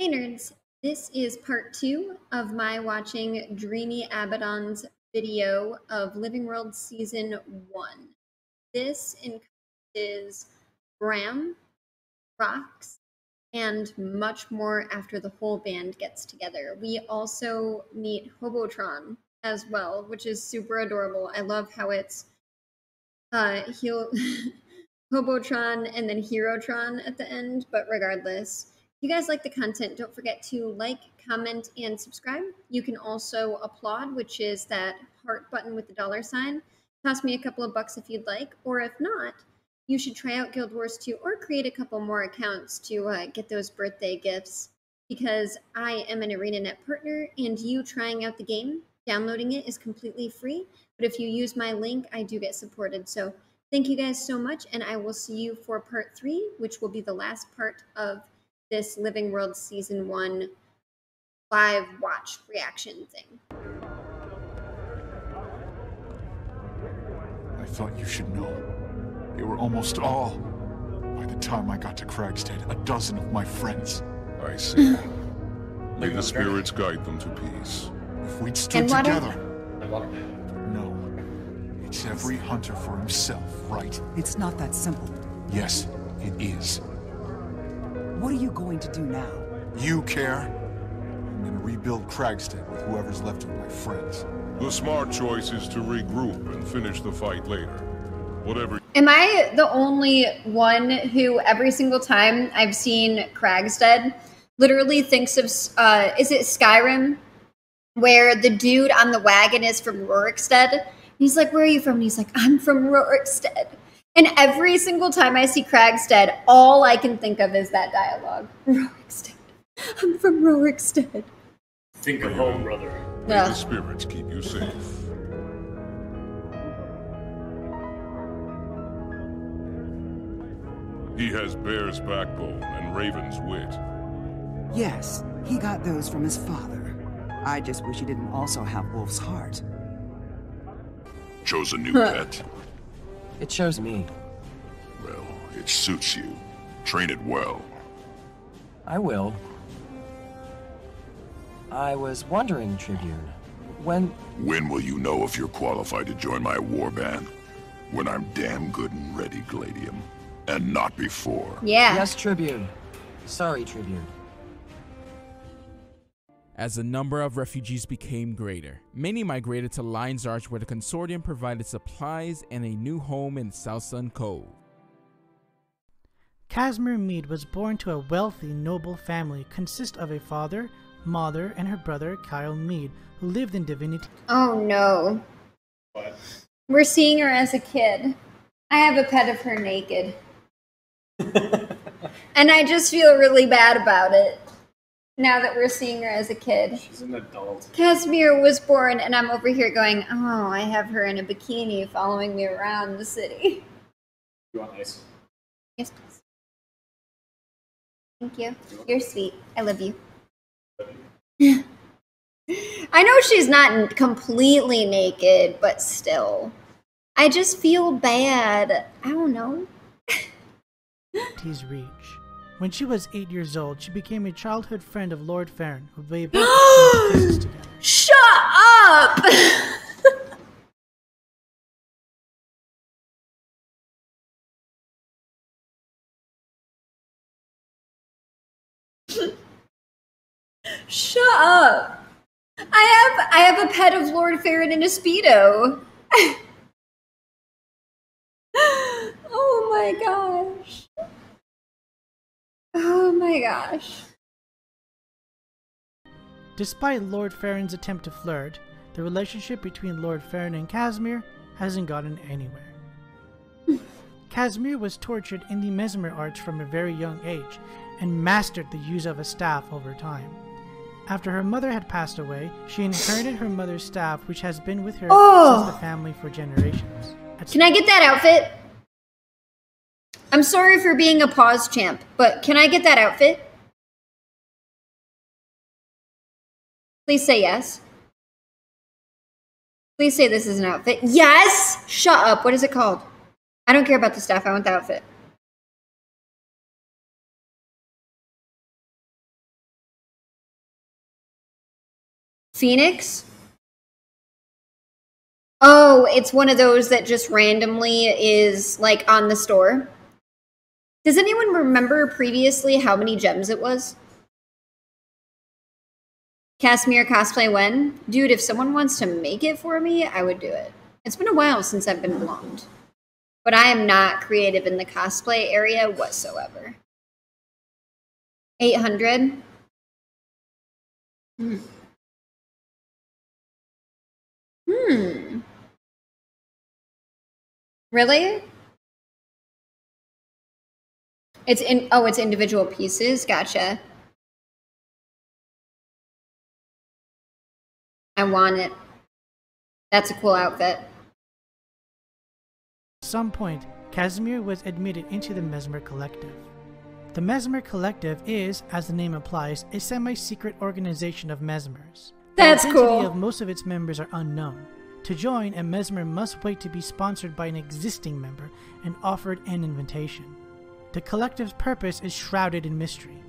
Hey nerds, this is part 2 of my watching Dreamy Abaddon's video of Living World Season 1. This encompasses Bram, Rocks, and much more after the whole band gets together. We also meet Hobotron as well, which is super adorable. I love how it's he'll Hobotron and then Herotron at the end, but regardless. If you guys like the content, don't forget to like, comment, and subscribe. You can also applaud, which is that heart button with the $sign. Toss me a couple of bucks if you'd like, or if not, you should try out Guild Wars 2 or create a couple more accounts to get those birthday gifts, because I am an ArenaNet partner, and you trying out the game, downloading it is completely free, but if you use my link, I do get supported. So thank you guys so much, and I will see you for part 3, which will be the last part of this Living World Season 1 live watch reaction thing. I thought you should know. They were almost all. By the time I got to Kragstead, a dozen of my friends. I see. May the spirits guide them to peace. If we'd stood And water? together. No. It's every hunter for himself, right? It's not that simple. Yes, it is. What are you going to do now? You care? I'm gonna rebuild Kragstead with whoever's left of my friends. The smart choice is to regroup and finish the fight later. Whatever. Am I the only one who every single time I've seen Kragstead literally thinks of, is it Skyrim? Where the dude on the wagon is from Rorikstead. He's like, where are you from? And he's like, I'm from Rorikstead. And every single time I see Kragstead, all I can think of is that dialogue. Rorikstead. I'm from Rorikstead. Think of home, brother. May the spirits keep you safe. He has bear's backbone and raven's wit. Yes, he got those from his father. I just wish he didn't also have Wolf's heart. Chose a new pet? It chose me. Well, it suits you. Train it well. I will. I was wondering, Tribune, when Will you know if you're qualified to join my warband? When I'm damn good and ready, Gladium. And not before. Yeah. Yes, Tribune. Sorry, Tribune. As the number of refugees became greater, many migrated to Lion's Arch, where the Consortium provided supplies and a new home in South Sun Cove. Casimir Mead was born to a wealthy, noble family consist of a father, mother, and her brother, Kyle Mead, who lived in Divinity. Oh no. What? We're seeing her as a kid. I have a pet of her naked. And I just feel really bad about it. Now that we're seeing her as a kid. She's an adult. Casimir was born, and I'm over here going, oh, I have her in a bikini following me around the city. You want ice? Yes, please. Thank you. You're sweet. I love you. I know she's not completely naked, but still. I just feel bad. I don't know. His reach. When she was 8 years old, she became a childhood friend of Lord Farron, who they both kisses together. Shut up! Shut up! I have a pet of Lord Farron in a Speedo. Oh my gosh. Oh my gosh. Despite Lord Farron's attempt to flirt, the relationship between Lord Farron and Casimir hasn't gotten anywhere. Casimir was tortured in the mesmer arts from a very young age, and mastered the use of a staff over time. After her mother had passed away, she inherited her mother's staff, which has been with her since the family for generations. Can I get that outfit? I'm sorry for being a pause champ, but can I get that outfit? Please say yes. Please say this is an outfit. Yes! Shut up. What is it called? I don't care about the staff. I want the outfit. Phoenix? Oh, it's one of those that just randomly is like on the store. Does anyone remember previously how many gems it was? Casimir cosplay when? Dude, if someone wants to make it for me, I would do it. It's been a while since I've been blonde. But I am not creative in the cosplay area whatsoever. 800? Really? It's individual pieces. Gotcha. I want it. That's a cool outfit. At some point, Casimir was admitted into the Mesmer Collective. The Mesmer Collective is, as the name implies, a semi-secret organization of Mesmers. That's the identity cool. of most of its members are unknown. To join, a Mesmer must wait to be sponsored by an existing member and offered an invitation. The collective's purpose is shrouded in mystery,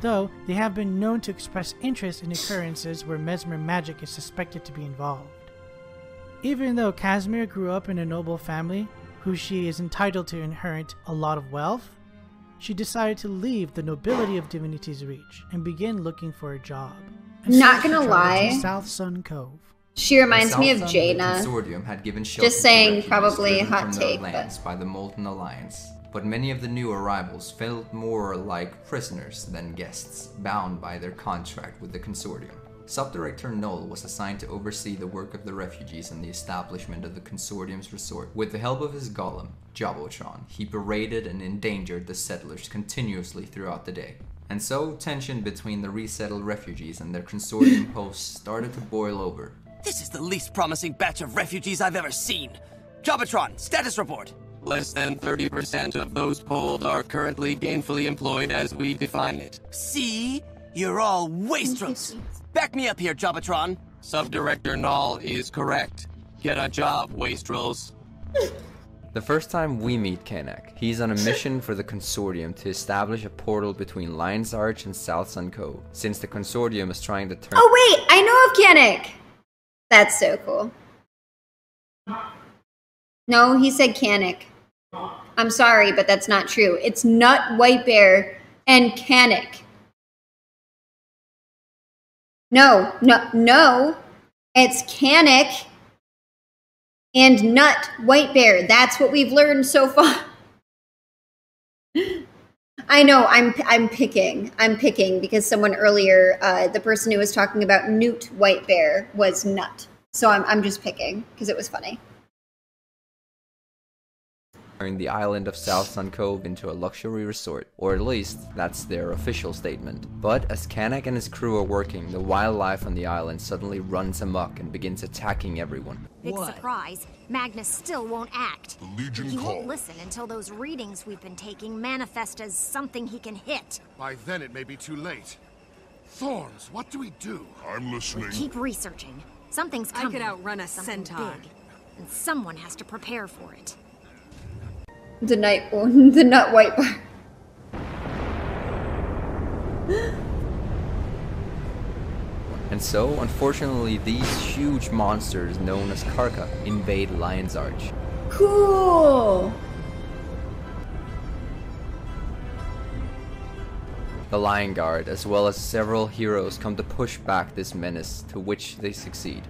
though they have been known to express interest in occurrences where Mesmer magic is suspected to be involved. Even though Casimir grew up in a noble family, who she is entitled to inherit a lot of wealth, she decided to leave the nobility of Divinity's reach and begin looking for a job. And Not so she gonna traveled to lie. South Sun Cove. She reminds me of The Jaina. Consortium had given shelter Just saying, to refugees probably driven hot from take, their lands by the Molten Alliance. But many of the new arrivals felt more like prisoners than guests, bound by their contract with the Consortium. Subdirector Null was assigned to oversee the work of the refugees and the establishment of the Consortium's resort. With the help of his golem, Jabotron, he berated and endangered the settlers continuously throughout the day. And so, tension between the resettled refugees and their Consortium hosts started to boil over. This is the least promising batch of refugees I've ever seen. Jabotron, status report. Less than 30% of those polled are currently gainfully employed as we define it. See? You're all wastrels. Back me up here, Jabotron. Subdirector Null is correct. Get a job, wastrels. The first time we meet Kanak, he's on a mission for the Consortium to establish a portal between Lion's Arch and South Sun Cove, since the Consortium is trying to turn— Oh wait, I know of Kanik! That's so cool. No, he said Kanik. I'm sorry, but that's not true. It's Nut, White Bear, and Kanik. No. It's Kanik and Nut, White Bear. That's what we've learned so far. I know, I'm picking because someone earlier, the person who was talking about Newt White Bear was Nut. So I'm just picking because it was funny. the island of South Sun Cove into a luxury resort, or at least that's their official statement. But as Kanak and his crew are working, the wildlife on the island suddenly runs amok and begins attacking everyone. Big surprise, Magnus still won't act. The Legion He call. won't listen until those readings we've been taking manifest as something he can hit. By then it may be too late. Thorns, what do we do? I'm listening. Keep researching. Something's coming. I could outrun a Something centaur. big, and someone has to prepare for it. The Nut White Bear. And so, unfortunately, these huge monsters known as Karka invade Lion's Arch. Cool! The Lion Guard, as well as several heroes, come to push back this menace, to which they succeed.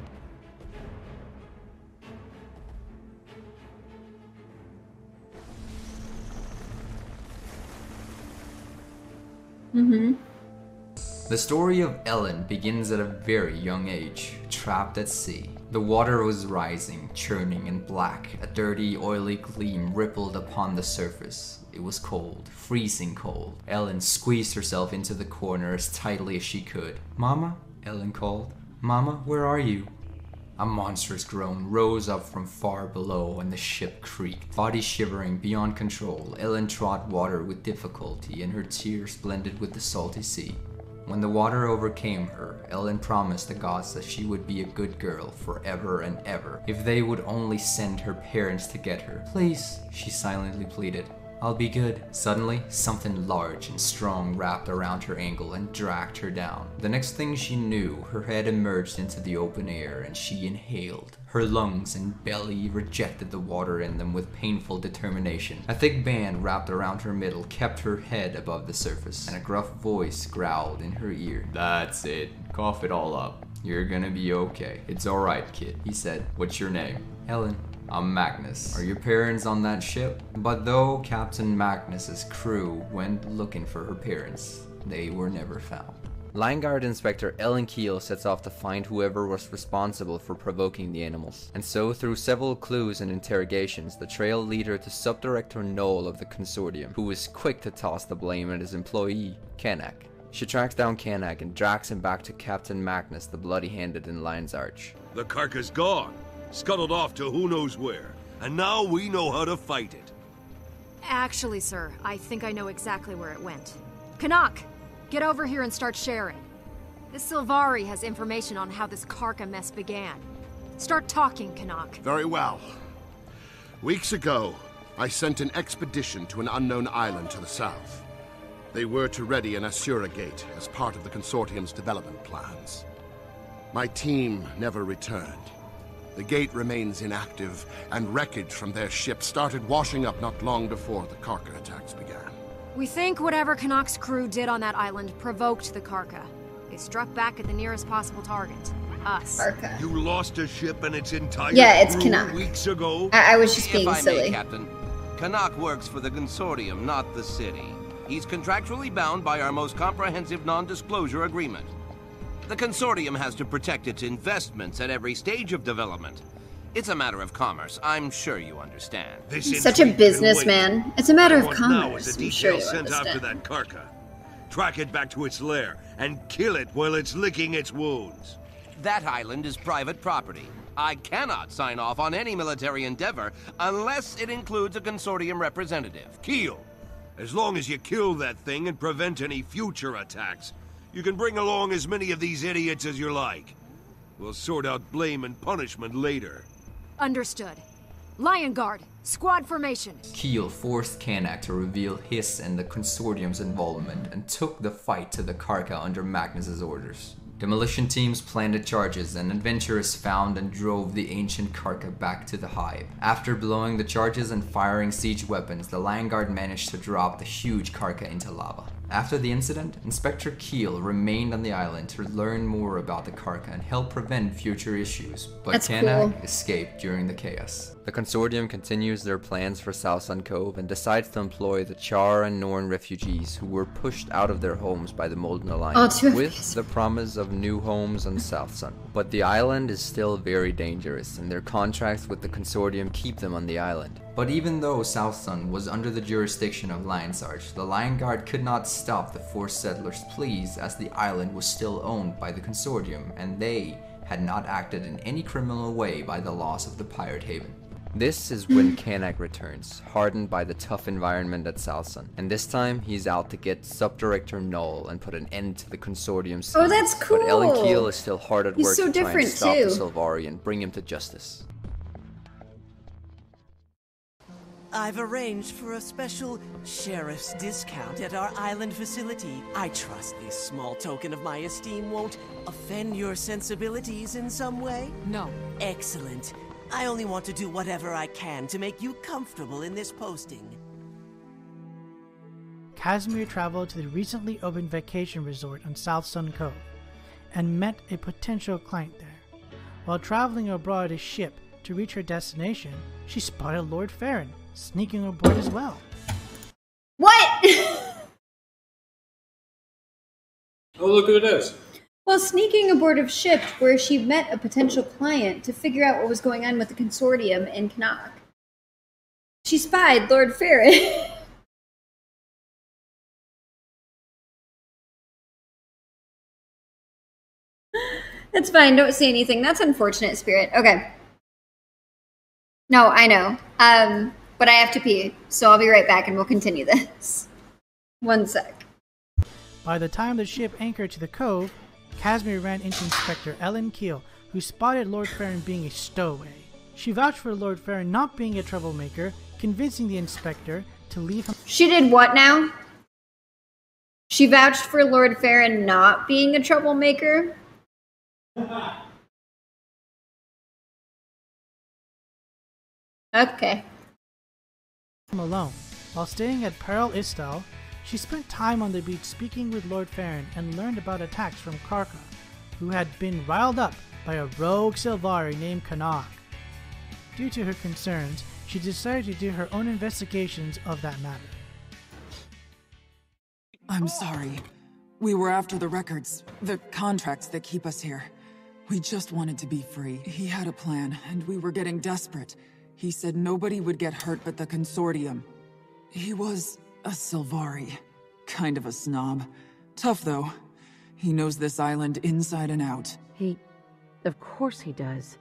The story of Ellen begins at a very young age, trapped at sea. The water was rising, churning and black. A dirty, oily gleam rippled upon the surface. It was cold, freezing cold. Ellen squeezed herself into the corner as tightly as she could. "Mama?" Ellen called. "Mama, where are you?" A monstrous groan rose up from far below and the ship creaked. Body shivering beyond control, Ellen trod water with difficulty and her tears blended with the salty sea. When the water overcame her, Ellen promised the gods that she would be a good girl forever and ever, if they would only send her parents to get her. "Please," she silently pleaded. I'll be good. Suddenly, something large and strong wrapped around her ankle and dragged her down. The next thing she knew, her head emerged into the open air and she inhaled. Her lungs and belly rejected the water in them with painful determination. A thick band wrapped around her middle kept her head above the surface, and a gruff voice growled in her ear. That's it. Cough it all up. You're gonna be okay. It's alright, kid, he said. What's your name? Ellen. I'm Magnus. Are your parents on that ship? But though Captain Magnus's crew went looking for her parents, they were never found. Line Guard Inspector Ellen Keel sets off to find whoever was responsible for provoking the animals. And so, through several clues and interrogations, the trail lead her to Subdirector Knoll of the Consortium, who is quick to toss the blame at his employee, Kanak. She tracks down Kanak and drags him back to Captain Magnus, the bloody-handed in Lion's Arch. The Karka's gone, scuttled off to who knows where, and now we know how to fight it. Actually, sir, I think I know exactly where it went. Kanak! Get over here and start sharing. This Sylvari has information on how this Karka mess began. Start talking, Kanak. Very well. Weeks ago, I sent an expedition to an unknown island to the south. They were to ready an Asura gate as part of the Consortium's development plans. My team never returned. The gate remains inactive, and wreckage from their ship started washing up not long before the Karka attacks began. We think whatever Kanak's crew did on that island provoked the Karka. They struck back at the nearest possible target. Us. Karka. You lost a ship and its entire it's crew Kanak. weeks ago? I was just being if I silly. May, Captain. Kanak works for the Consortium, not the city. He's contractually bound by our most comprehensive non-disclosure agreement. The Consortium has to protect its investments at every stage of development. It's a matter of commerce. I'm sure you understand. He's such a businessman. It's a matter of Now is commerce. a I'm sure detail you sent after understand. that Karka. Track it back to its lair and kill it while it's licking its wounds. That island is private property. I cannot sign off on any military endeavor unless it includes a Consortium representative. Keel, as long as you kill that thing and prevent any future attacks, you can bring along as many of these idiots as you like. We'll sort out blame and punishment later. Understood. Lion Guard, squad formation. Keel forced Kanak to reveal his and the Consortium's involvement and took the fight to the Karka under Magnus's orders. Demolition teams planted charges and adventurers found and drove the ancient Karka back to the hive. After blowing the charges and firing siege weapons, the Lion Guard managed to drop the huge Karka into lava. After the incident, Inspector Keel remained on the island to learn more about the Karka and help prevent future issues, but Kanak escaped during the chaos. The Consortium continues their plans for South Sun Cove and decides to employ the Char and Norn refugees who were pushed out of their homes by the Molten Alliance, with the promise of new homes on South Sun. But the island is still very dangerous, and their contracts with the Consortium keep them on the island. But even though South Sun was under the jurisdiction of Lion's Arch, the Lion Guard could not stop the forced settlers' pleas, as the island was still owned by the Consortium, and they had not acted in any criminal way by the laws of the Pirate Haven. This is when Kanak returns, hardened by the tough environment at South Sun, and this time he's out to get Subdirector Knoll and put an end to the Consortium's schemes. Oh, that's cool. But Ellen Keel is still hard at work so to try and different, stop too. the Sylvari and bring him to justice. I've arranged for a special sheriff's discount at our island facility. I trust this small token of my esteem won't offend your sensibilities in some way? No. Excellent. I only want to do whatever I can to make you comfortable in this posting. Casimir traveled to the recently opened vacation resort on South Sun Cove and met a potential client there. While traveling aboard a ship to reach her destination, she spotted Lord Farron sneaking aboard as well. What? Oh, look who it is. Well, sneaking aboard of ship where she met a potential client to figure out what was going on with the Consortium in Kanak. She spied Lord Farron. That's fine, don't say anything. That's unfortunate, Spirit. Okay. No, I know. But I have to pee, so I'll be right back and we'll continue this. One sec. By the time the ship anchored to the cove, Casimir ran into Inspector Ellen Keel, who spotted Lord Farron being a stowaway. She vouched for Lord Farron not being a troublemaker, convincing the inspector to leave him. She did what now? She vouched for Lord Farron not being a troublemaker? Okay. Alone. While staying at Peril Istal, she spent time on the beach speaking with Lord Farron and learned about attacks from Karka, who had been riled up by a rogue Sylvari named Canuck. Due to her concerns, she decided to do her own investigations of that matter. I'm sorry. We were after the records, the contracts that keep us here. We just wanted to be free. He had a plan, and we were getting desperate. He said nobody would get hurt but the Consortium. He was a Sylvari. Kind of a snob. Tough, though. He knows this island inside and out. Of course he does.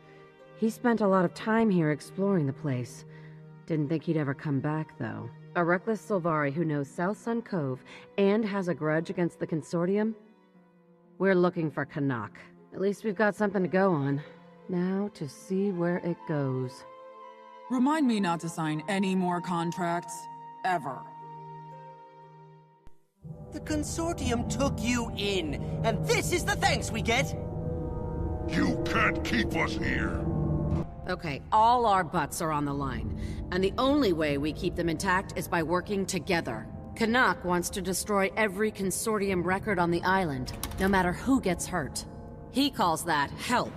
He spent a lot of time here exploring the place. Didn't think he'd ever come back, though. A reckless Sylvari who knows South Sun Cove and has a grudge against the Consortium? We're looking for Canuck. At least we've got something to go on. Now to see where it goes. Remind me not to sign any more contracts. Ever. The Consortium took you in, and this is the thanks we get? You can't keep us here. Okay, all our butts are on the line, and the only way we keep them intact is by working together. Canuck wants to destroy every Consortium record on the island, no matter who gets hurt. He calls that help.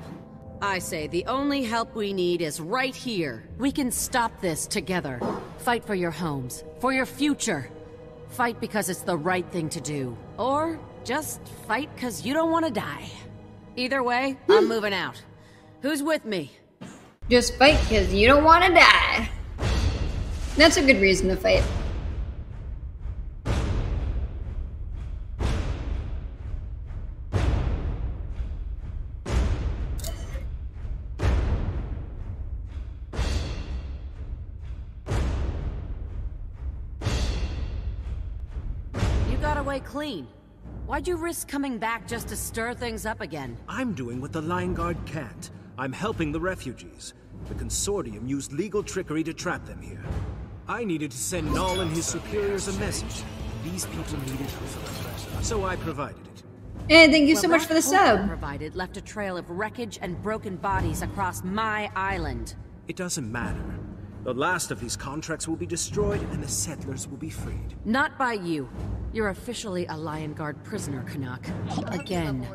I say the only help we need is right here. We can stop this together. Fight for your homes, for your future. Fight because it's the right thing to do. Or just fight because you don't want to die. Either way, I'm moving out. Who's with me? Just fight because you don't want to die. That's a good reason to fight. You got away clean. Why'd you risk coming back just to stir things up again? I'm doing what the Lion Guard can't. I'm helping the refugees. The Consortium used legal trickery to trap them here. I needed to send Null and his superiors a message. These people needed hope. So I provided it. And thank you so much for the sub. Provided left a trail of wreckage and broken bodies across my island. It doesn't matter. The last of these contracts will be destroyed and the settlers will be freed. Not by you. You're officially a Lion Guard prisoner, Canuck. Again.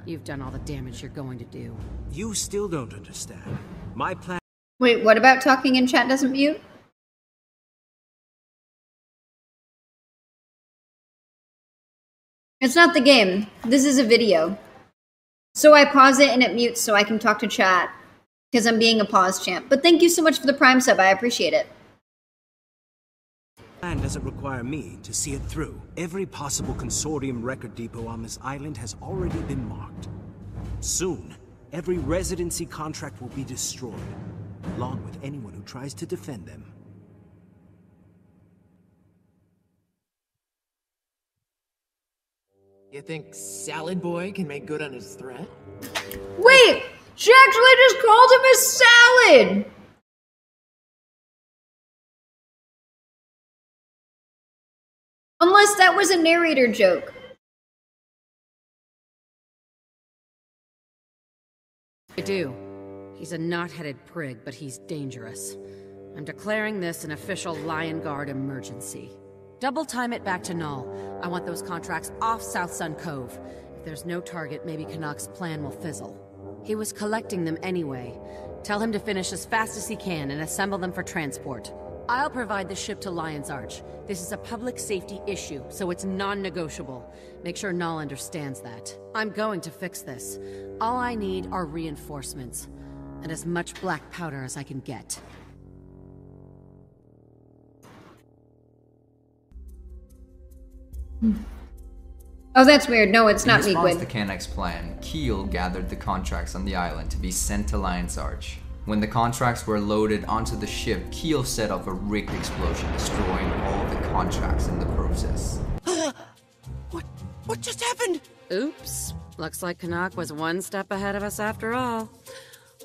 You've done all the damage you're going to do. You still don't understand. My plan— Wait, what about talking in chat doesn't mute? It's not the game. This is a video. So I pause it and it mutes so I can talk to chat. Because I'm being a pause champ. But thank you so much for the Prime sub. I appreciate it. Plan doesn't require me to see it through. Every possible Consortium record depot on this island has already been marked. Soon, every residency contract will be destroyed, along with anyone who tries to defend them. You think Salad Boy can make good on his threat? Wait! She actually just called him a salad! Unless that was a narrator joke. I do. He's a knot-headed prig, but he's dangerous. I'm declaring this an official Lion Guard emergency. Double time it back to Null. I want those contracts off South Sun Cove. If there's no target, maybe Canuck's plan will fizzle. He was collecting them anyway. Tell him to finish as fast as he can and assemble them for transport. I'll provide the ship to Lion's Arch. This is a public safety issue, so it's non-negotiable. Make sure Null understands that. I'm going to fix this. All I need are reinforcements, and as much black powder as I can get. Oh, that's weird. No, it's not In response Meekwood. to Canuck's plan, Keel gathered the contracts on the island to be sent to Lion's Arch. When the contracts were loaded onto the ship, Keel set off a rigged explosion, destroying all the contracts in the process. What just happened? Oops. Looks like Canuck was one step ahead of us after all.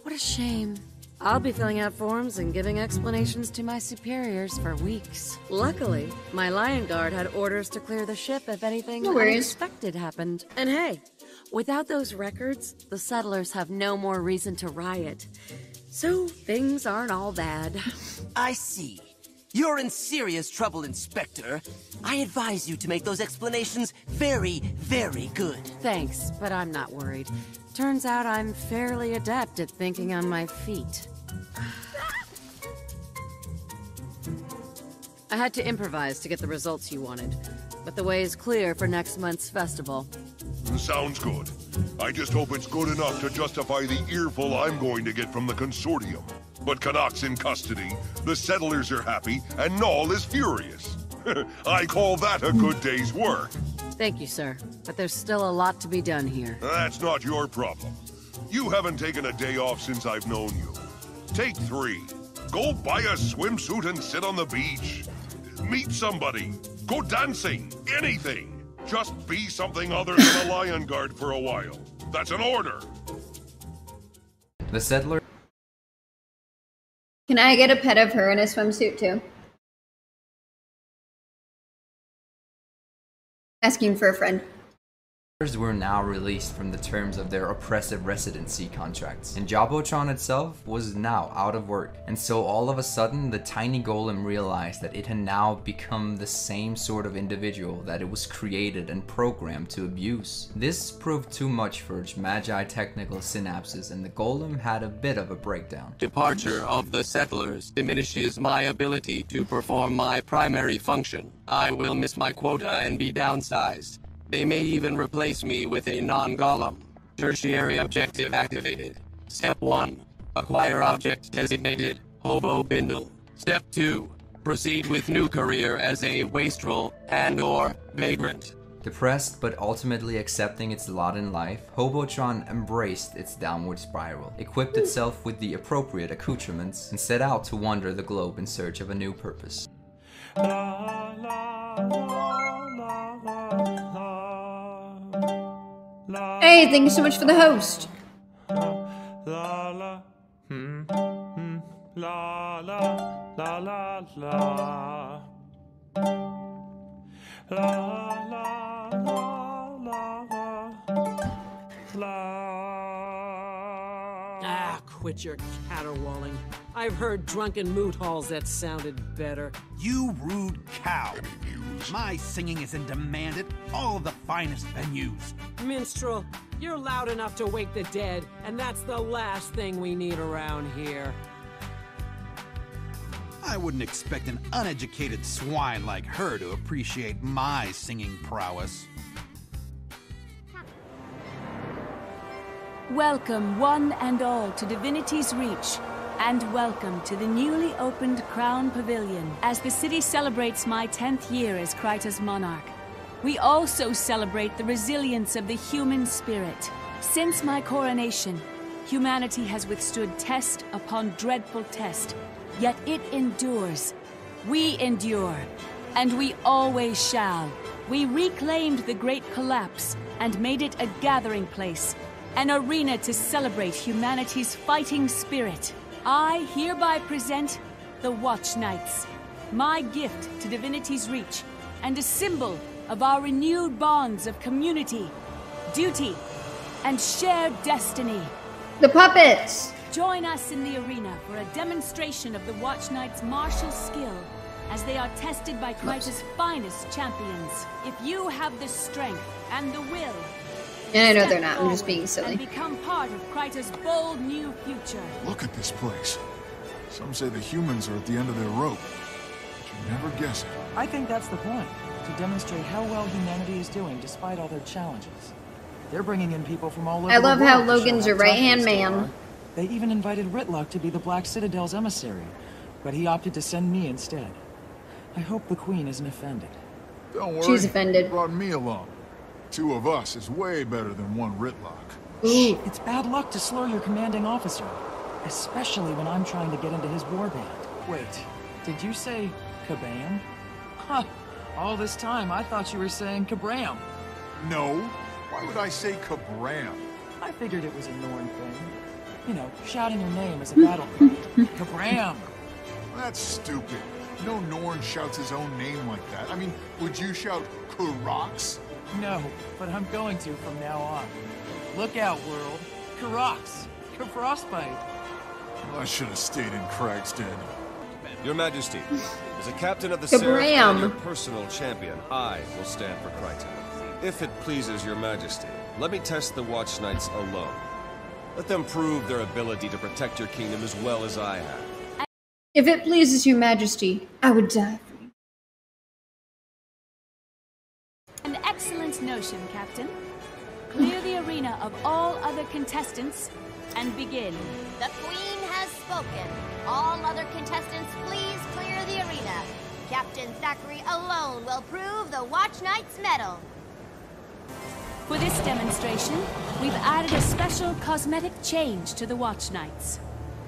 What a shame. I'll be filling out forms and giving explanations to my superiors for weeks. Luckily, my Lion Guard had orders to clear the ship if anything unexpected happened. And hey, without those records, the settlers have no more reason to riot. So things aren't all bad. I see. You're in serious trouble, Inspector. I advise you to make those explanations very, very good. Thanks, but I'm not worried. Turns out I'm fairly adept at thinking on my feet. I had to improvise to get the results you wanted, but the way is clear for next month's festival. Sounds good. I just hope it's good enough to justify the earful I'm going to get from the Consortium. But Cannock's in custody, the settlers are happy, and Noll is furious. I call that a good day's work. Thank you, sir. But there's still a lot to be done here. That's not your problem. You haven't taken a day off since I've known you. Take 3. Go buy a swimsuit and sit on the beach. Meet somebody. Go dancing. Anything. Just be something other than a Lion Guard for a while. That's an order. The settler... Can I get a pet of her in a swimsuit too? Asking for a friend. Were now released from the terms of their oppressive residency contracts, and Jabotron itself was now out of work. And so all of a sudden, the tiny golem realized that it had now become the same sort of individual that it was created and programmed to abuse. This proved too much for its magi technical synapses, and the golem had a bit of a breakdown. Departure of the settlers diminishes my ability to perform my primary function. I will miss my quota and be downsized. They may even replace me with a non-golem. Tertiary objective activated. Step 1. Acquire object designated Hobo Bindle. Step 2. Proceed with new career as a wastrel and/or vagrant. Depressed but ultimately accepting its lot in life, Hobotron embraced its downward spiral, equipped itself with the appropriate accoutrements, and set out to wander the globe in search of a new purpose. Hey, thank you so much for the host. Ah, quit your caterwauling. I've heard drunken moot halls that sounded better. You rude cow. My singing is in demand at all of the finest venues. Minstrel, you're loud enough to wake the dead, and that's the last thing we need around here. I wouldn't expect an uneducated swine like her to appreciate my singing prowess. Welcome, one and all, to Divinity's Reach, and welcome to the newly opened Crown Pavilion. As the city celebrates my 10th year as Kryta's monarch, we also celebrate the resilience of the human spirit. Since my coronation, humanity has withstood test upon dreadful test, yet it endures. We endure, and we always shall. We reclaimed the Great Collapse and made it a gathering place, an arena to celebrate humanity's fighting spirit. I hereby present the Watch Knights, my gift to Divinity's Reach, and a symbol of our renewed bonds of community, duty, and shared destiny. The puppets! Join us in the arena for a demonstration of the Watch Knights' martial skill as they are tested by Kryta's finest champions. If you have the strength and the will, and I know they're not, I'm just being silly. And become part of Kryta's bold new future. Look at this place. Some say the humans are at the end of their rope. But you never guess it. I think that's the point. To demonstrate how well humanity is doing despite all their challenges. They're bringing in people from all over I love the world how Logan's your right-hand man. They even invited Rytlock to be the Black Citadel's emissary, but he opted to send me instead. I hope the Queen isn't offended. Don't worry. She's offended. You brought me along. 2 of us is way better than 1 Rytlock. Shh, it's bad luck to slur your commanding officer, especially when I'm trying to get into his warband. Wait, did you say kabam? Huh, all this time I thought you were saying kabram. No, why would I say kabram? I figured it was a Norn thing. You know, shouting your name as a battle cry. Kabram! That's stupid. No Norn shouts his own name like that. I mean, would you shout Karox? No, but I'm going to from now on. Look out, world. Karox! Frostbite! Well, I should have stayed in Kragstead. Your Majesty, as a captain of the Kabram. Seraph and your personal champion, I will stand for Kryta. If it pleases your Majesty, let me test the Watch Knights alone. Let them prove their ability to protect your kingdom as well as I have. If it pleases your majesty, I would die for you. An excellent notion, Captain. Clear the arena of all other contestants and begin. The Queen has spoken. All other contestants, please clear the arena. Captain Thackeray alone will prove the Watch Knight's mettle. For this demonstration, we've added a special cosmetic change to the Watch Knights.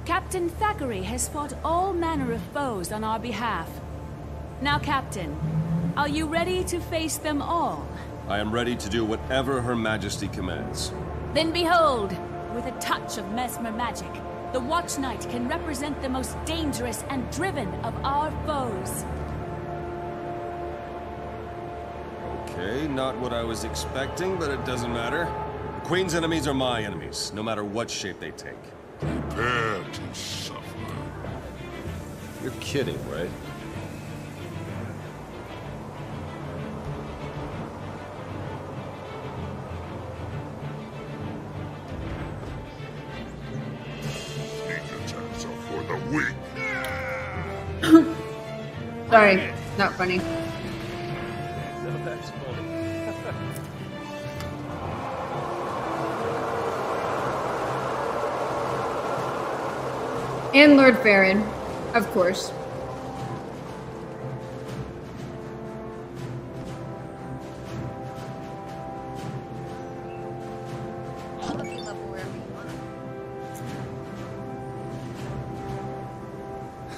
Captain Thackeray has fought all manner of foes on our behalf. Now, Captain, are you ready to face them all? I am ready to do whatever Her Majesty commands. Then behold, with a touch of mesmer magic, the Watch Knight can represent the most dangerous and driven of our foes. Okay, not what I was expecting, but it doesn't matter. The Queen's enemies are my enemies, no matter what shape they take. Prepare to suffer. You're kidding, right? Sneak attacks are for the weak. Sorry, not funny. No, that's funny. And Lord Farron, of course.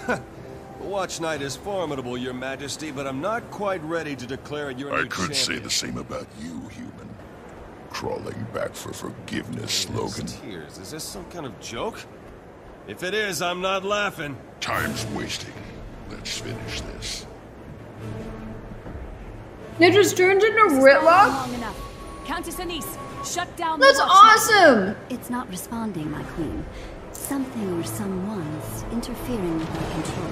The Watch Knight is formidable, Your Majesty, but I'm not quite ready to declare it your new I could say champion. the same about you, human. Crawling back for forgiveness, Logan. Tears. Is this some kind of joke? If it is, I'm not laughing. Time's wasting. Let's finish this. It just turned into Ritlock? Long enough. Countess Anise, shut down That's the Watch awesome! It's not responding, my queen. Something or someone's interfering with our control.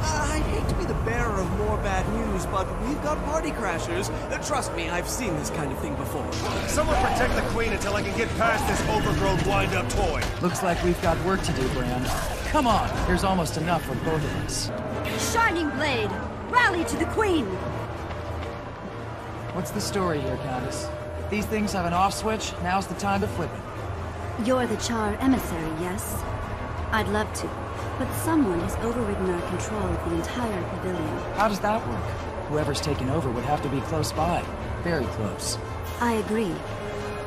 I hate to be the bearer of more bad news, but we've got party crashers. Trust me, I've seen this kind of thing before. Someone protect the Queen until I can get past this overgrown wind-up toy. Looks like we've got work to do, Bran. Come on, there's almost enough for both of us. Shining Blade, rally to the Queen! What's the story here, Countess? If these things have an off switch, now's the time to flip it. You're the Char emissary, yes? I'd love to, but someone has overridden our control of the entire pavilion. How does that work? Whoever's taken over would have to be close by. Very close. I agree.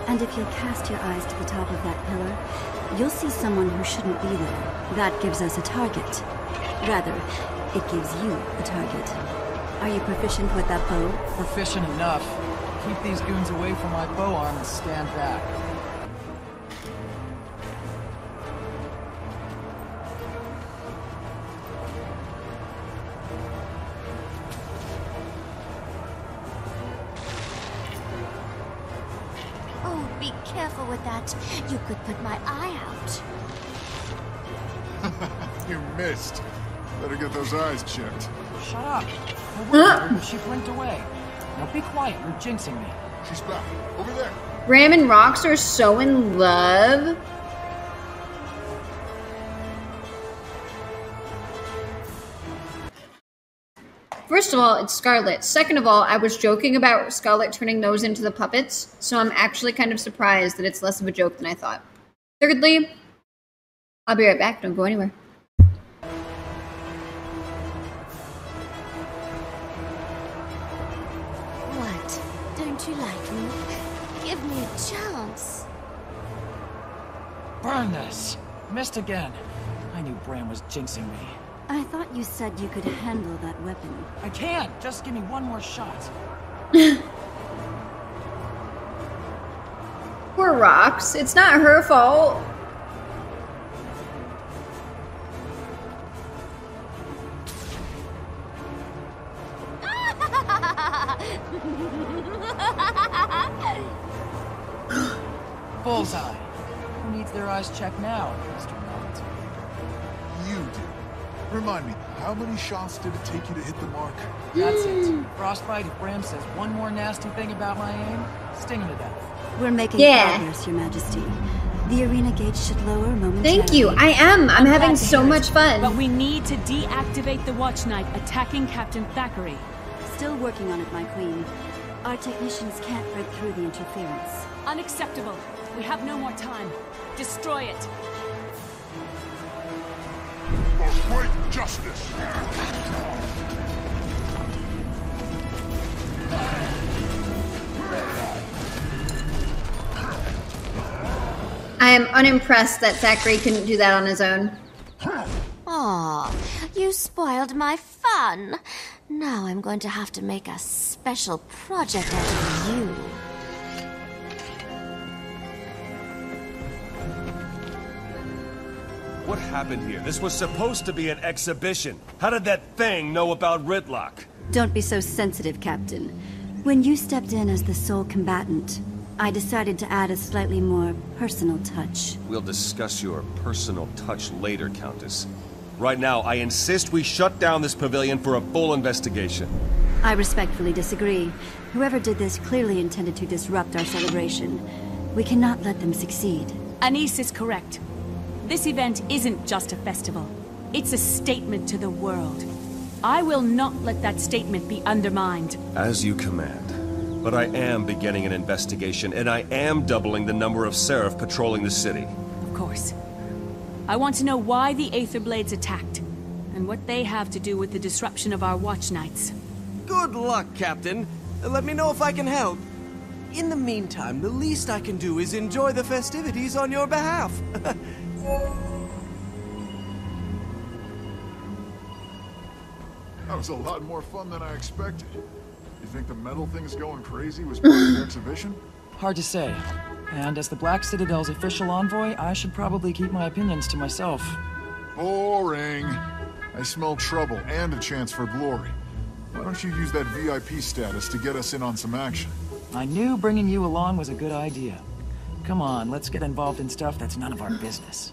And if you'll cast your eyes to the top of that pillar, you'll see someone who shouldn't be there. That gives us a target. Rather, it gives you a target. Are you proficient with that bow? Proficient enough. Keep these goons away from my bow arm and stand back. Oh, be careful with that. You could put my eye out. You missed. Better get those eyes checked. Shut up. No wonder she blinked away. Now be quiet, you're jinxing me. She's back. Over there. Ram and Rox are so in love. First of all, it's Scarlet. Second of all, I was joking about Scarlet turning those into the puppets, so I'm actually kind of surprised that it's less of a joke than I thought. Thirdly, I'll be right back. Don't go anywhere. What? Don't you like me? Give me a chance. Burn this. Missed again. I knew Bran was jinxing me. I thought you said you could handle that weapon. I can't. Just give me one more shot. Poor Rox. It's not her fault. Bullseye. Who needs their eyes checked now, Mr. Knowles? You did. Remind me, how many shots did it take you to hit the mark? That's it. Frostbite, if Bram says one more nasty thing about my aim, sting him to death. We're making progress, Your Majesty. The arena gate should lower momentarily. Thank you. I am. I'm having so much fun. But we need to deactivate the Watch Knight attacking Captain Thackeray. Still working on it, my queen. Our technicians can't break through the interference. Unacceptable. We have no more time. Destroy it. For great justice. I am unimpressed that Thackeray couldn't do that on his own. Aw, you spoiled my fun. Now I'm going to have to make a special project out of you. What happened here? This was supposed to be an exhibition. How did that thing know about Rytlock? Don't be so sensitive, Captain. When you stepped in as the sole combatant, I decided to add a slightly more personal touch. We'll discuss your personal touch later, Countess. Right now, I insist we shut down this pavilion for a full investigation. I respectfully disagree. Whoever did this clearly intended to disrupt our celebration. We cannot let them succeed. Anise is correct. This event isn't just a festival. It's a statement to the world. I will not let that statement be undermined. As you command. But I am beginning an investigation, and I am doubling the number of Seraph patrolling the city. Of course. I want to know why the Aetherblades attacked, and what they have to do with the disruption of our Watch Knights. Good luck, Captain. Let me know if I can help. In the meantime, the least I can do is enjoy the festivities on your behalf. That was a lot more fun than I expected. You think the metal thing's going crazy was part of the exhibition? Hard to say. And as the Black Citadel's official envoy, I should probably keep my opinions to myself. Boring. I smell trouble and a chance for glory. Why don't you use that VIP status to get us in on some action? I knew bringing you along was a good idea. Come on, let's get involved in stuff that's none of our business.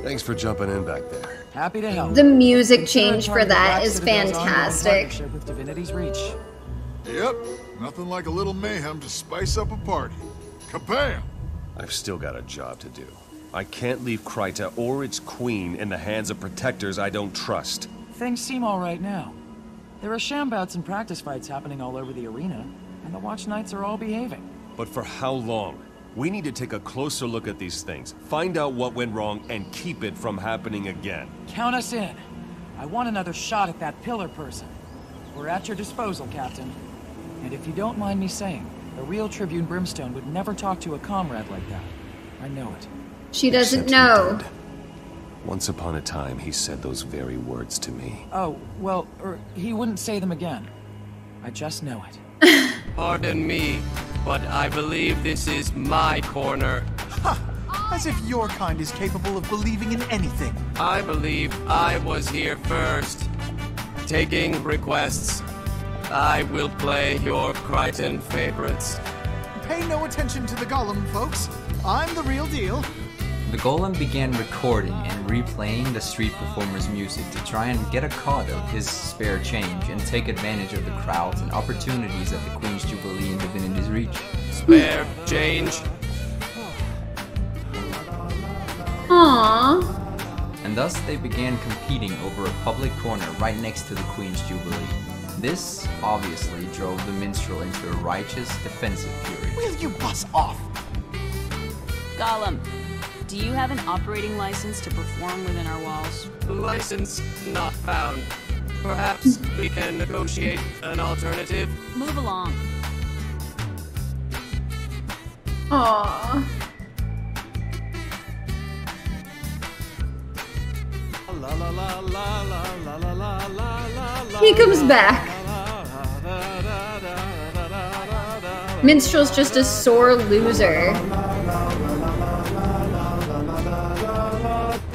Thanks for jumping in back there. Happy to help. The music change for that is fantastic. With Divinity's Reach. Yep, nothing like a little mayhem to spice up a party. Kabam! I've still got a job to do. I can't leave Kryta or its queen in the hands of protectors I don't trust. Things seem all right now. There are shambouts and practice fights happening all over the arena, and the Watch Knights are all behaving. But for how long? We need to take a closer look at these things, find out what went wrong, and keep it from happening again. Count us in. I want another shot at that pillar person. We're at your disposal, Captain. And if you don't mind me saying, the real Tribune Brimstone would never talk to a comrade like that. I know it. She doesn't know. Once upon a time, he said those very words to me. Oh, well, he wouldn't say them again. I just know it. Pardon me, but I believe this is my corner. Ha! As if your kind is capable of believing in anything. I believe I was here first. Taking requests. I will play your Krytan favorites. Pay no attention to the Golem, folks. I'm the real deal. The Golem began recording and replaying the street performer's music to try and get a cut of his spare change and take advantage of the crowds and opportunities at the Queen's Jubilee and Divinity's Reach. Spare change? Aww. And thus they began competing over a public corner right next to the Queen's Jubilee. This obviously drove the minstrel into a righteous, defensive fury. Will you buzz off? Golem, do you have an operating license to perform within our walls? License not found. Perhaps we can negotiate an alternative? Move along. Aww. He comes back. Minstrel's just a sore loser.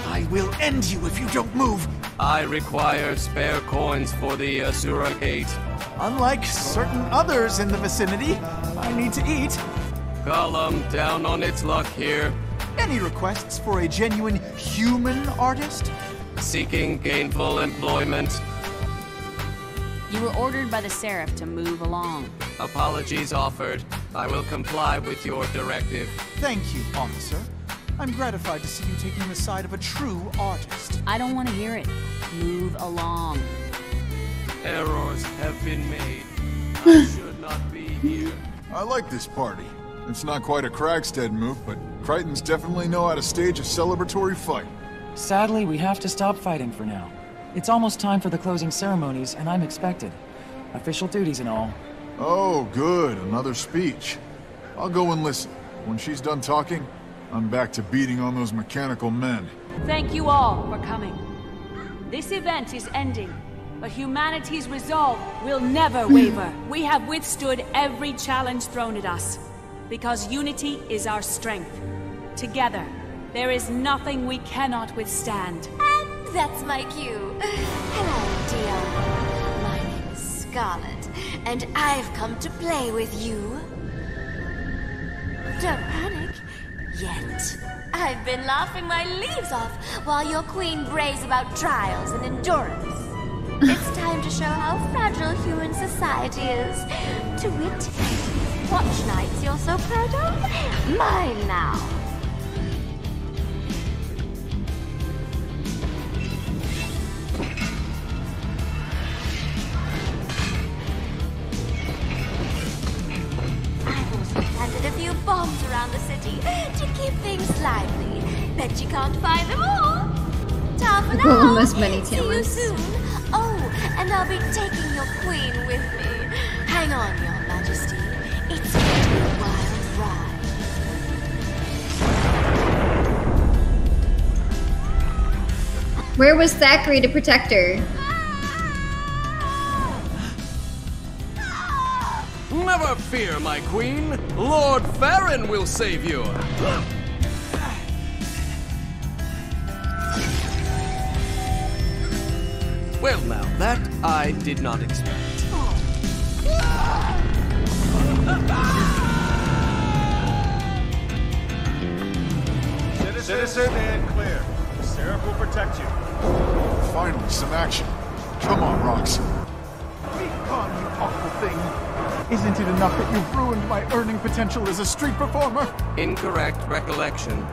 I will end you if you don't move. I require spare coins for the Asura Gate. Unlike certain others in the vicinity, I need to eat. Gollum, down on its luck here. Any requests for a genuine human artist? Seeking gainful employment. You were ordered by the Seraph to move along. Apologies offered. I will comply with your directive. Thank you, officer. I'm gratified to see you taking the side of a true artist. I don't want to hear it. Move along. Errors have been made. I should not be here. I like this party. It's not quite a Kragstead move, but Crichtons definitely know how to stage a celebratory fight. Sadly, we have to stop fighting for now. It's almost time for the closing ceremonies, and I'm expected. Official duties and all. Oh, good. Another speech. I'll go and listen. When she's done talking, I'm back to beating on those mechanical men. Thank you all for coming. This event is ending, but humanity's resolve will never waver. We have withstood every challenge thrown at us, because unity is our strength. Together, there is nothing we cannot withstand. And that's my cue. Hello, dear. My name is Scarlet, and I've come to play with you. Don't panic. Yet. I've been laughing my leaves off while your queen brays about trials and endurance. It's time to show how fragile human society is. To wit, watch nights you're so proud of? Mine now. Planted a few bombs around the city to keep things lively. Bet you can't find them all. Ta for now. Many See you soon. Oh, and I'll be taking your queen with me. Hang on, Your Majesty. It's going to be a wild ride. Where was Thackeray to protect her? Never fear, my queen. Lord Farron will save you. Well, now, that I did not expect. Citizen and clear. The Seraph will protect you. Finally, some action. Come on, Rox. Be gone, you awful thing. Isn't it enough that you've ruined my earning potential as a street performer? Incorrect recollection.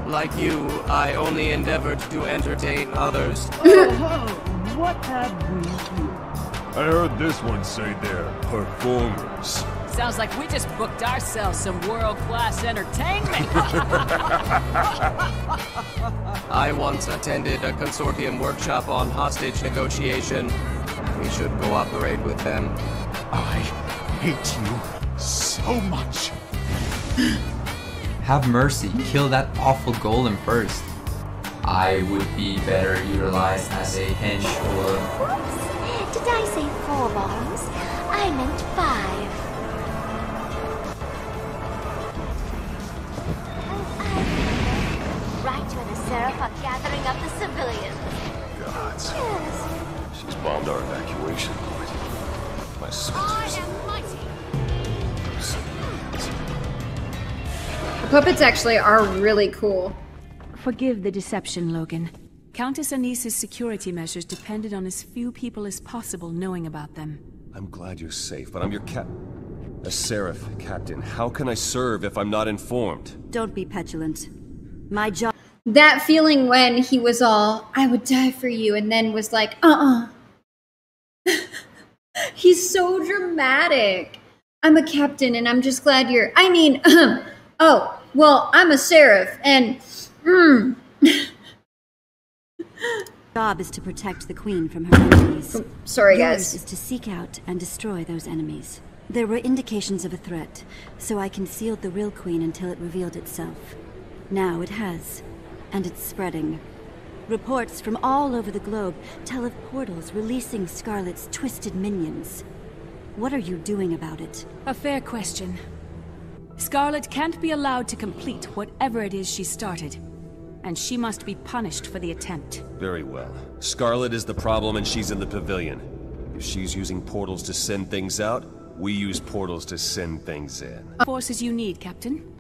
Like you, I only endeavored to entertain others. What have we here? I heard this one say they're performers. Sounds like we just booked ourselves some world-class entertainment. I once attended a consortium workshop on hostage negotiation. We should cooperate with them. I hate you so much. Have mercy, kill that awful golem first. I would be better utilized as a hench or... Whoops! Did I say 4 bombs? I meant 5. Right when the Seraph are gathering up the civilians. Gods. Yes. She's bombed our evacuation point. My soldiers. The puppets actually are really cool. Forgive the deception, Logan. Countess Anisa's security measures depended on as few people as possible knowing about them. I'm glad you're safe, but I'm your a Seraph captain. How can I serve if I'm not informed? Don't be petulant. My job... That feeling when he was all, I would die for you, and then was like, He's so dramatic. I'm a captain, and I'm just glad you're... I mean, oh, well, I'm a Seraph, and... Job is to protect the Queen from her enemies. Sorry, Yours guys. is to seek out and destroy those enemies. There were indications of a threat, so I concealed the real Queen until it revealed itself. Now it has, and it's spreading. Reports from all over the globe tell of portals releasing Scarlet's twisted minions. What are you doing about it? A fair question. Scarlet can't be allowed to complete whatever it is she started. And she must be punished for the attempt. Very well. Scarlet is the problem and she's in the pavilion. If she's using portals to send things out, we use portals to send things in. Forces you need, Captain.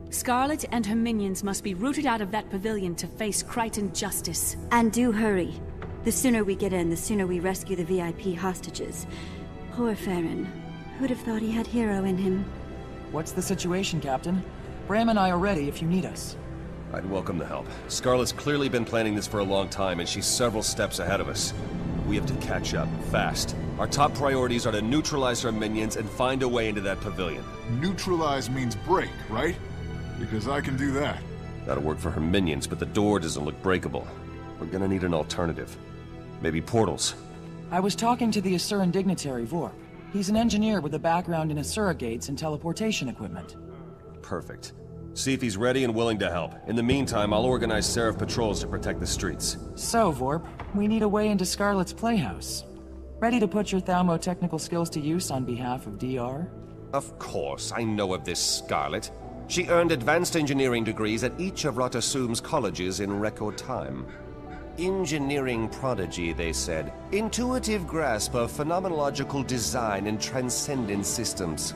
Scarlet and her minions must be rooted out of that pavilion to face Crichton justice. And do hurry. The sooner we get in, the sooner we rescue the VIP hostages. Poor Farron. Who'd have thought he had hero in him? What's the situation, Captain? Bram and I are ready if you need us. I'd welcome the help. Scarlet's clearly been planning this for a long time, and she's several steps ahead of us. We have to catch up, fast. Our top priorities are to neutralize her minions and find a way into that pavilion. Neutralize means break, right? Because I can do that. That'll work for her minions, but the door doesn't look breakable. We're gonna need an alternative. Maybe portals. I was talking to the Asuran dignitary, Vorp. He's an engineer with a background in Asura gates and teleportation equipment. Perfect. See if he's ready and willing to help. In the meantime, I'll organize Seraph patrols to protect the streets. So, Vorp, we need a way into Scarlet's playhouse. Ready to put your Thalmo-technical skills to use on behalf of DR? Of course, I know of this Scarlet. She earned advanced engineering degrees at each of Ratasum's colleges in record time. Engineering prodigy, they said. Intuitive grasp of phenomenological design and transcendent systems.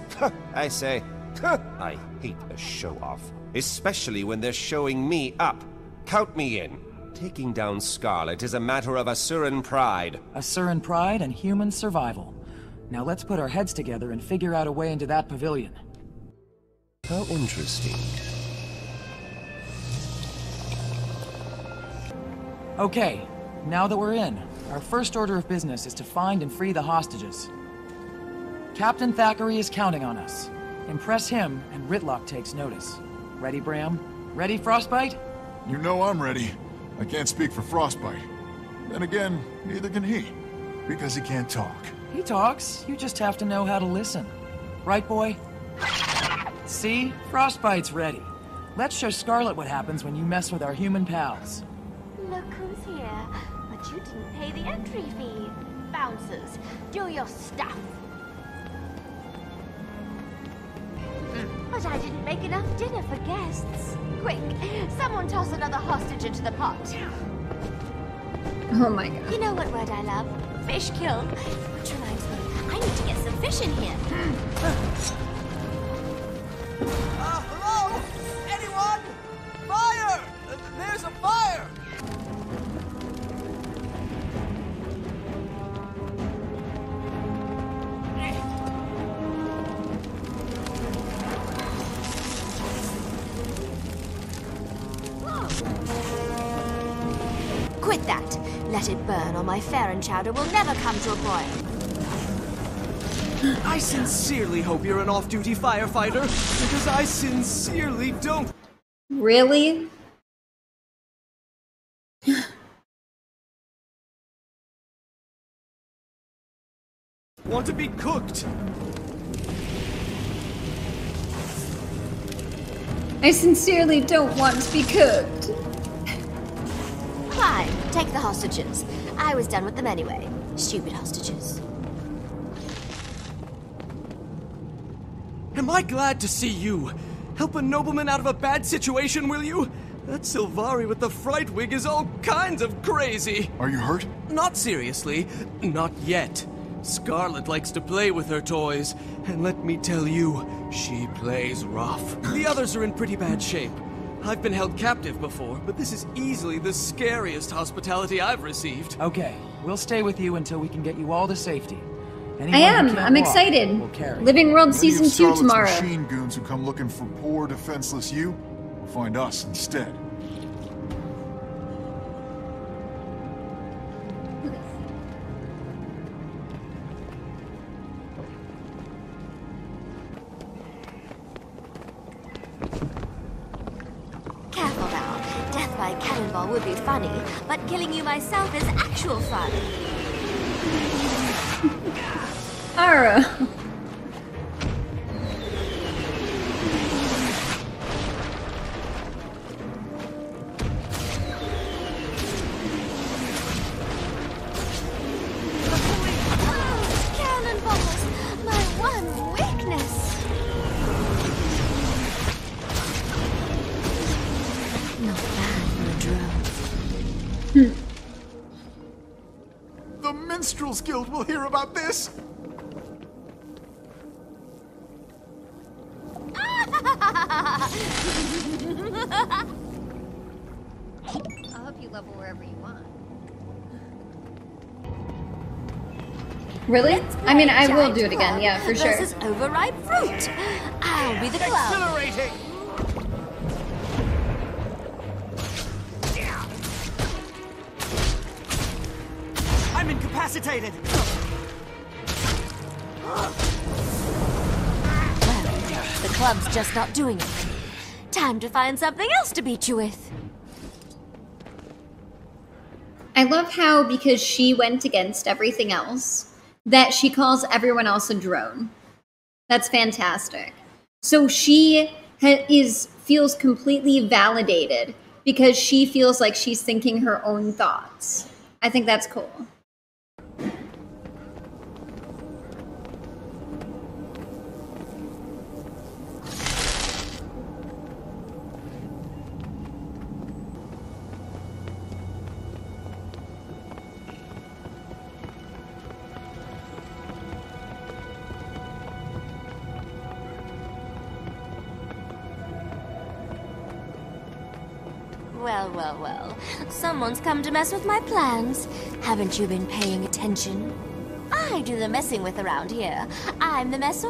I say, I hate a show-off. Especially when they're showing me up. Count me in. Taking down Scarlet is a matter of Asuran pride. Asuran pride and human survival. Now let's put our heads together and figure out a way into that pavilion. How interesting. Okay, now that we're in, our first order of business is to find and free the hostages. Captain Thackeray is counting on us. Impress him, and Rytlock takes notice. Ready, Bram? Ready, Frostbite? You know I'm ready. I can't speak for Frostbite. Then again, neither can he. Because he can't talk. He talks. You just have to know how to listen. Right, boy? See? Frostbite's ready. Let's show Scarlet what happens when you mess with our human pals. Look who's here. But you didn't pay the entry fee. Bouncers, do your stuff. But I didn't make enough dinner for guests. Quick, someone toss another hostage into the pot. Oh my god. You know what word I love? Fish kill. Which reminds me, I need to get some fish in here. Hello? Anyone? Fire! There's a fire! Quit that. Let it burn or my Farron chowder will never come to a boil. I sincerely hope you're an off-duty firefighter, because I sincerely don't... Really? want to be cooked. I sincerely don't want to be cooked. Fine, take the hostages. I was done with them anyway. Stupid hostages. Am I glad to see you? Help a nobleman out of a bad situation, will you? That Sylvari with the fright wig is all kinds of crazy. Are you hurt? Not seriously. Not yet. Scarlet likes to play with her toys, and let me tell you, she plays rough. The others are in pretty bad shape. I've been held captive before, but this is easily the scariest hospitality I've received. Okay, we'll stay with you until we can get you all to safety. Anyone I am. who can't I'm walk excited. will carry. Living World Any Season of 2 Scarlet's tomorrow. machine goons who come looking for poor, defenseless you will find us instead. Careful now. Death by cannonball would be funny, but killing you myself is actual fun. Ara. Cannonballs! My one weakness! The Minstrels Guild will hear about this! I'll help you level wherever you want. Really? I mean, I will do it again, yeah, for sure. Versus overripe fruit. I'll be the clown. Exhilarating! I'm incapacitated! Well, the club's just not doing it. Time to find something else to beat you with. I love how, because she went against everything else, that she calls everyone else a drone. That's fantastic. So she feels completely validated because she feels like she's thinking her own thoughts. I think that's cool. Well, well, well. Someone's come to mess with my plans. Haven't you been paying attention? I do the messing with around here. I'm the messor,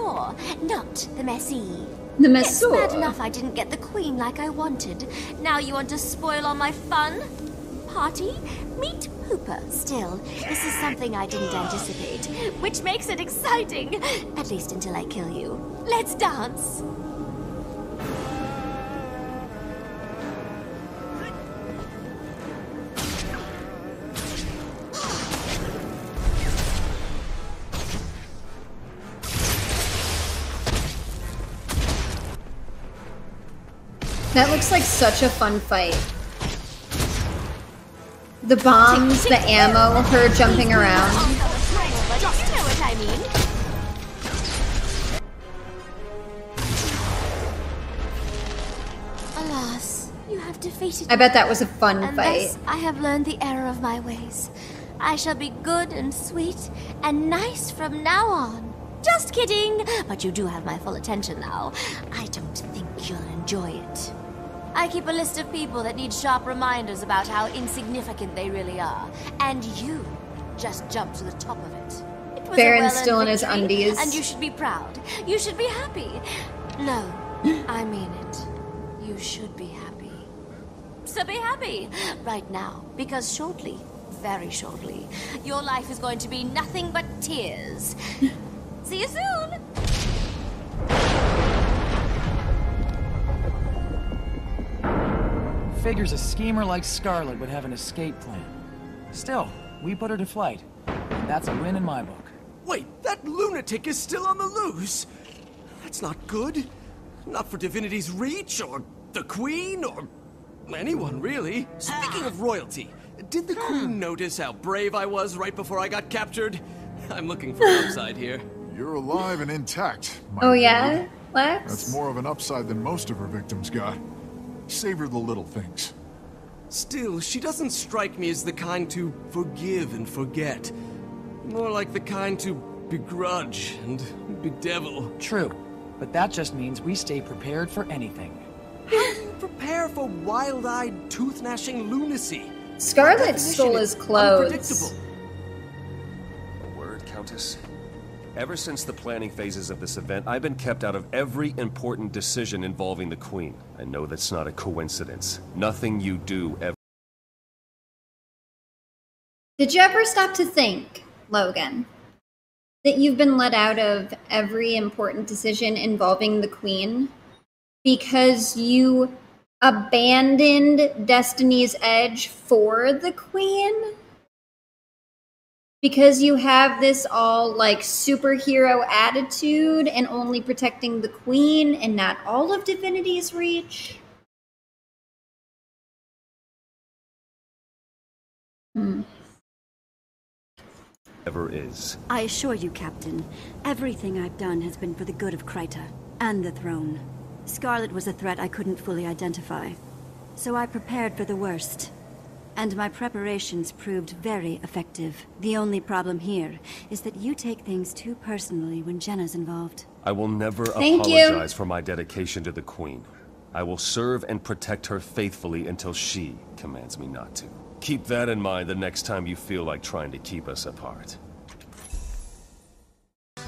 not the messy. The messor? It's bad enough I didn't get the queen like I wanted. Now you want to spoil all my fun? Party? Meet Pooper. Still, this is something I didn't anticipate, which makes it exciting. At least until I kill you. Let's dance. That looks like such a fun fight. The bombs, the ammo, her jumping around. You know what I mean. Alas, you have defeated me. I bet that was a fun And fight. thus I have learned the error of my ways. I shall be good and sweet and nice from now on. Just kidding, but you do have my full attention now. I don't think you'll enjoy it. I keep a list of people that need sharp reminders about how insignificant they really are. And you just jumped to the top of it. It was Baron's a well-earned still in his victory, undies. And you should be proud. You should be happy. No, I mean it. You should be happy. So be happy right now, because shortly, very shortly, your life is going to be nothing but tears. See you soon! Figures a schemer like Scarlet would have an escape plan. Still, we put her to flight. And that's a win in my book. Wait, that lunatic is still on the loose! That's not good. Not for Divinity's Reach, or the Queen, or anyone, really. Speaking of royalty, did the Queen notice how brave I was right before I got captured? I'm looking for an upside here. You're alive and intact, my Oh yeah, lord. Lex? That's more of an upside than most of her victims got. Savor the little things. Still, she doesn't strike me as the kind to forgive and forget. More like the kind to begrudge and bedevil. True, but that just means we stay prepared for anything. How do you prepare for wild-eyed, tooth-gnashing lunacy? Scarlet stole his clothes. Unpredictable. A word, Countess? Ever since the planning phases of this event, I've been kept out of every important decision involving the Queen. I know that's not a coincidence. Nothing you do ever... Did you ever stop to think, Logan, that you've been let out of every important decision involving the Queen because you abandoned Destiny's Edge for the Queen? Because you have this all, like, superhero attitude and only protecting the Queen and not all of Divinity's Reach? ever is. I assure you, Captain, everything I've done has been for the good of Kryta and the throne. Scarlet was a threat I couldn't fully identify, so I prepared for the worst. and my preparations proved very effective. The only problem here is that you take things too personally when Jenna's involved. I will never Thank apologize for my dedication to the Queen. I will serve and protect her faithfully until she commands me not to. Keep that in mind the next time you feel like trying to keep us apart.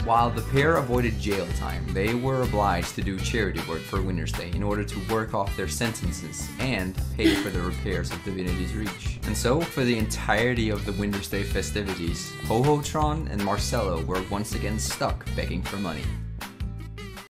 While the pair avoided jail time, they were obliged to do charity work for Winter's Day in order to work off their sentences and pay for the repairs of Divinity's Reach. And so, for the entirety of the Winter's Day festivities, Ho-Ho-Tron and Marcelo were once again stuck begging for money.